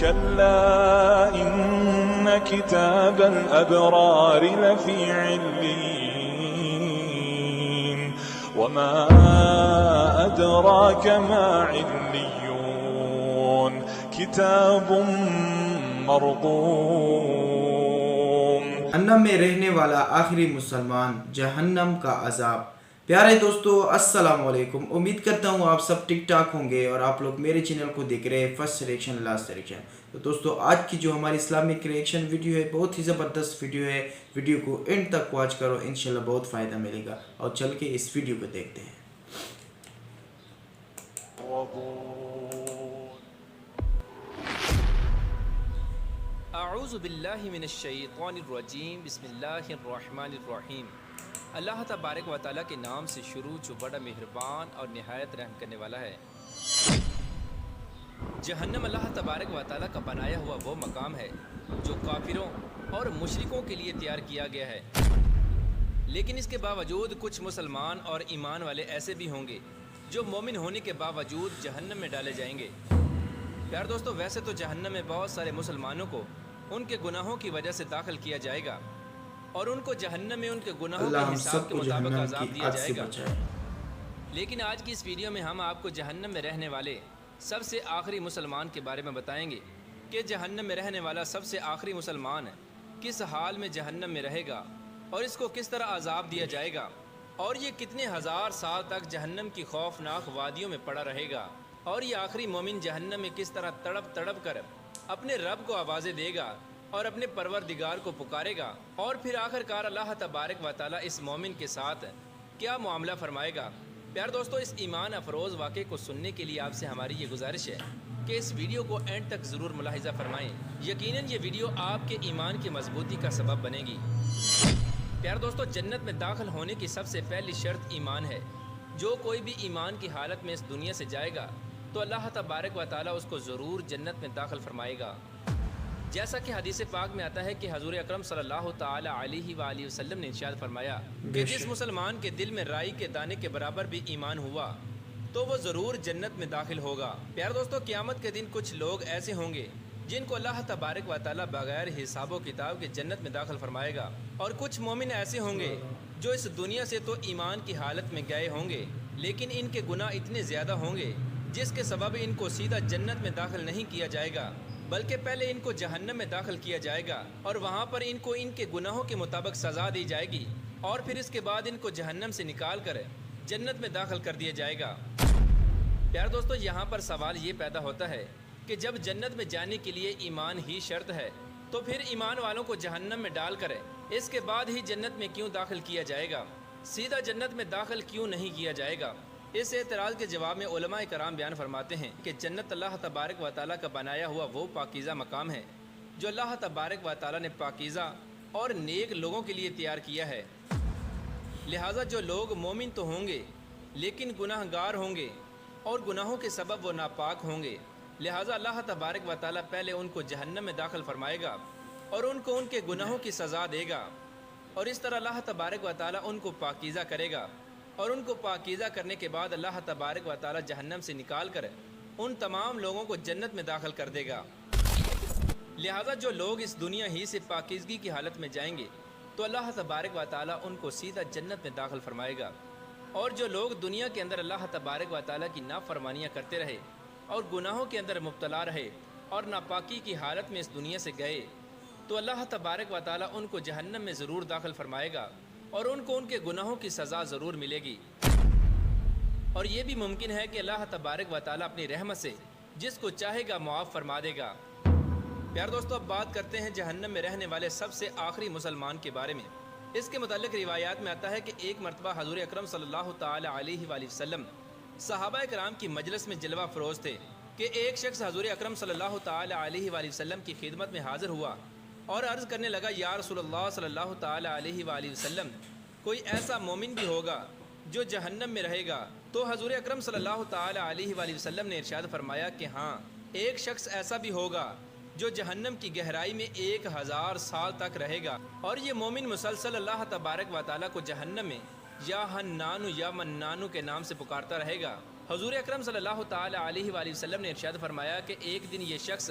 كلا إن كتاب الأبرار لفي عليين وما أدراك ما عليون كتاب مرقوم. جہنم میں رہنے والا آخری مسلمان، جہنم کا عذاب. پیارے دوستو السلام علیکم، امید کرتا ہوں آپ سب ٹھیک ٹھاک ہوں گے اور آپ لوگ میرے چینل کو دیکھ رہے ہیں فرسٹ ریئیکشن لاسٹ ریئیکشن. تو دوستو آج کی جو ہماری اسلامک ریئیکشن ویڈیو ہے بہت ہی زبردست ویڈیو ہے. ویڈیو کو اینڈ تک واچ کرو، انشاءاللہ بہت فائدہ ملے گا. اور چل کے اس ویڈیو کو دیکھتے ہیں. اعوذ باللہ من الشیطان الرجیم، بسم اللہ الرحمن الرحیم. اللہ تبارک و تعالیٰ کے نام سے شروع جو بڑا مہربان اور نہایت رحم کرنے والا ہے. جہنم اللہ تبارک و تعالیٰ کا بنایا ہوا وہ مقام ہے جو کافروں اور مشرکوں کے لیے تیار کیا گیا ہے. لیکن اس کے باوجود کچھ مسلمان اور ایمان والے ایسے بھی ہوں گے جو مومن ہونے کے باوجود جہنم میں ڈالے جائیں گے. پیار دوستو، ویسے تو جہنم میں بہت سارے مسلمانوں کو ان کے گناہوں کی وجہ سے داخل کیا جائے گا اور ان کو جہنم میں ان کے گناہوں کے حساب کے مطابق عذاب دیا جائے گا. لیکن آج کی اس ویڈیو میں ہم آپ کو جہنم میں رہنے والے سب سے آخری مسلمان کے بارے میں بتائیں گے کہ جہنم میں رہنے والا سب سے آخری مسلمان کس حال میں جہنم میں رہے گا اور اس کو کس طرح عذاب دیا جائے گا اور یہ کتنے ہزار سال تک جہنم کی خوفناک وادیوں میں پڑا رہے گا اور یہ آخری مومن جہنم میں کس طرح تڑپ تڑپ کر اپنے رب کو آوازیں دے گا اور اپنے پروردگار کو پکارے گا اور پھر آخر کار اللہ تبارک و تعالیٰ اس مومن کے ساتھ کیا معاملہ فرمائے گا. پیار دوستو، اس ایمان افروز واقعے کو سننے کے لیے آپ سے ہماری یہ گزارش ہے کہ اس ویڈیو کو اینڈ تک ضرور ملاحظہ فرمائیں. یقیناً یہ ویڈیو آپ کے ایمان کی مضبوطی کا سبب بنے گی. پیار دوستو، جنت میں داخل ہونے کی سب سے پہلی شرط ایمان ہے. جو کوئی بھی ایمان کی حالت میں اس دنیا سے جائے گا تو اللہ تبارک و تعالیٰ اس کو ضرور جنت میں داخل فرمائے گا. جیسا کہ حدیث پاک میں آتا ہے کہ حضور اکرم صلی اللہ تعالی علیہ وآلہ وسلم نے ارشاد فرمایا کہ جس مسلمان کے دل میں رائی کے دانے کے برابر بھی ایمان ہوا تو وہ ضرور جنت میں داخل ہوگا. پیار دوستو، قیامت کے دن کچھ لوگ ایسے ہوں گے جن کو اللہ تبارک و تعالیٰ بغیر حساب و کتاب کے جنت میں داخل فرمائے گا اور کچھ مومن ایسے ہوں گے جو اس دنیا سے تو ایمان کی حالت میں گئے ہوں گے لیکن ان کے گناہ اتنے زیادہ ہوں گے جس کے سبب ان کو سیدھا جنت میں داخل نہیں کیا جائے گا بلکہ پہلے ان کو جہنم میں داخل کیا جائے گا اور وہاں پر ان کو ان کے گناہوں کے مطابق سزا دی جائے گی اور پھر اس کے بعد ان کو جہنم سے نکال کر جنت میں داخل کر دیا جائے گا. پیار دوستو، یہاں پر سوال یہ پیدا ہوتا ہے کہ جب جنت میں جانے کے لیے ایمان ہی شرط ہے تو پھر ایمان والوں کو جہنم میں ڈال کر اس کے بعد ہی جنت میں کیوں داخل کیا جائے گا؟ سیدھا جنت میں داخل کیوں نہیں کیا جائے گا؟ اس اعتراض کے جواب میں علماء کرام بیان فرماتے ہیں کہ جنت اللہ تبارک و تعالیٰ کا بنایا ہوا وہ پاکیزہ مقام ہے جو اللہ تبارک و تعالیٰ نے پاکیزہ اور نیک لوگوں کے لیے تیار کیا ہے. لہٰذا جو لوگ مومن تو ہوں گے لیکن گناہ گار ہوں گے اور گناہوں کے سبب وہ ناپاک ہوں گے، لہٰذا اللہ تبارک و تعالیٰ پہلے ان کو جہنم میں داخل فرمائے گا اور ان کو ان کے گناہوں کی سزا دے گا اور اس طرح اللہ تبارک و تعالیٰ ان کو پاکیزہ کرے گا اور ان کو پاکیزہ کرنے کے بعد اللہ تبارک و تعالیٰ جہنم سے نکال کر ان تمام لوگوں کو جنت میں داخل کر دے گا. لہٰذا جو لوگ اس دنیا ہی سے پاکیزگی کی حالت میں جائیں گے تو اللہ تبارک و تعالیٰ ان کو سیدھا جنت میں داخل فرمائے گا اور جو لوگ دنیا کے اندر اللہ تبارک و تعالیٰ کی نافرمانیاں کرتے رہے اور گناہوں کے اندر مبتلا رہے اور ناپاکی کی حالت میں اس دنیا سے گئے تو اللہ تبارک و تعالیٰ ان کو جہنم میں ضرور داخل فرمائے گا اور ان کو ان کے گناہوں کی سزا ضرور ملے گی. اور یہ بھی ممکن ہے کہ اللہ تبارک و تعالیٰ اپنی رحمت سے جس کو چاہے گا معاف فرما دے گا. پیار دوستو، اب بات کرتے ہیں جہنم میں رہنے والے سب سے آخری مسلمان کے بارے میں. اس کے متعلق روایات میں آتا ہے کہ ایک مرتبہ حضور اکرم صلی اللہ تعالی علیہ وآلہ وسلم صحابہ کرام کی مجلس میں جلوہ فروز تھے کہ ایک شخص حضور اکرم صلی اللہ تعالی علیہ وآلہ وسلم کی خدمت میں حاضر ہوا اور عرض کرنے لگا، یا رسول اللہ صلی اللہ تعالی علیہ وآلہ وسلم، کوئی ایسا مومن بھی ہوگا جو جہنم میں رہے گا؟ تو حضور اکرم صلی اللہ تعالی علیہ وآلہ وسلم نے ارشاد فرمایا کہ ہاں، ایک شخص ایسا بھی ہوگا جو جہنم کی گہرائی میں 1000 سال تک رہے گا اور یہ مومن مسلسل اللہ تبارک و تعالیٰ کو جہنم میں یا حنانو یا منانو کے نام سے پکارتا رہے گا. حضور اکرم صلی اللہ تعالی علیہ وآلہ وسلم نے ارشاد فرمایا کہ ایک دن یہ شخص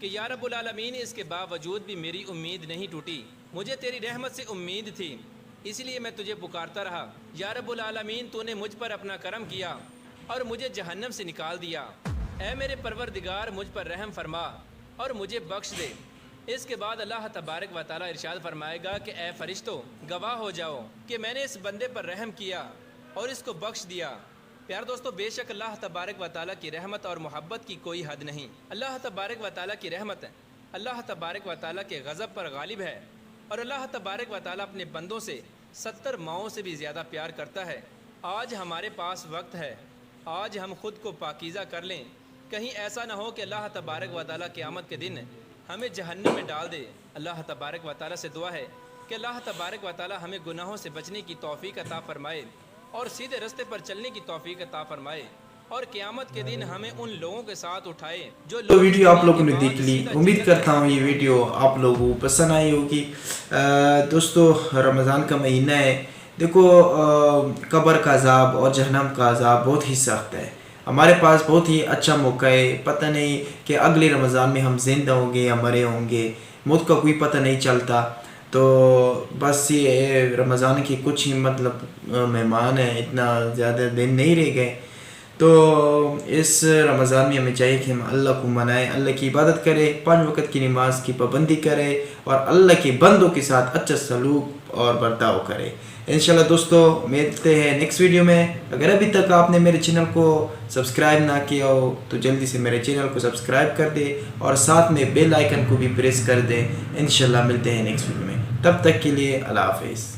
کہ یا رب العالمین اس کے باوجود بھی میری امید نہیں ٹوٹی، مجھے تیری رحمت سے امید تھی، اس لیے میں تجھے پکارتا رہا۔ یا رب العالمین تو نے مجھ پر اپنا کرم کیا اور مجھے جہنم سے نکال دیا۔ اے میرے پروردگار مجھ پر رحم فرما اور مجھے بخش دے۔ اس کے بعد اللہ تبارک و تعالیٰ ارشاد فرمائے گا کہ اے فرشتوں گواہ ہو جاؤ کہ میں نے اس بندے پر رحم کیا اور اس کو بخش دیا۔ پیار دوستو، بے شک اللہ تبارک و تعالیٰ کی رحمت اور محبت کی کوئی حد نہیں۔ اللہ تبارک و تعالیٰ کی رحمت اللہ تبارک و تعالیٰ کے غضب پر غالب ہے، اور اللہ تبارک و تعالیٰ اپنے بندوں سے 70 ماؤں سے بھی زیادہ پیار کرتا ہے۔ آج ہمارے پاس وقت ہے، آج ہم خود کو پاکیزہ کر لیں، کہیں ایسا نہ ہو کہ اللہ تبارک و تعالیٰ قیامت کے دن ہمیں جہنم میں ڈال دے۔ اللہ تبارک و تعالیٰ سے دعا ہے کہ اللہ تبارک و تعالیٰ ہمیں گناہوں سے بچنے کی توفیق عطا فرمائے اور سیدھے راستے پر چلنے کی توفیق عطا فرمائے، اور قیامت کے دن ہمیں ان لوگوں کے ساتھ اٹھائے جو تو ویڈیو آپ لوگوں نے دیکھ لی، امید کرتا ہوں یہ ویڈیو آپ لوگوں کو پسند آئی ہوگی۔ دوستو رمضان کا مہینہ ہے، دیکھو قبر کا عذاب اور جہنم کا عذاب بہت ہی سخت ہے۔ ہمارے پاس بہت ہی اچھا موقع ہے، پتہ نہیں کہ اگلے رمضان میں ہم زندہ ہوں گے یا مرے ہوں گے، موت کا کوئی پتہ نہیں چلتا۔ تو بس یہ رمضان کی کچھ ہی مہمان ہیں، اتنا زیادہ دن نہیں رہ گئے، تو اس رمضان میں ہمیں چاہیے کہ ہم اللہ کو منائیں، اللہ کی عبادت کریں، 5 وقت کی نماز کی پابندی کریں اور اللہ کے بندوں کے ساتھ اچھا سلوک اور برتاؤ کریں۔ انشاءاللہ دوستو ملتے ہیں نیکسٹ ویڈیو میں۔ اگر ابھی تک آپ نے میرے چینل کو سبسکرائب نہ کیا ہو تو جلدی سے میرے چینل کو سبسکرائب کر دیں اور ساتھ میں بیل آئیکن کو بھی پریس کر دیں۔ انشاءاللہ ملتے ہیں نیکسٹ ویڈیو میں، تب تک کے لیے اللہ حافظ۔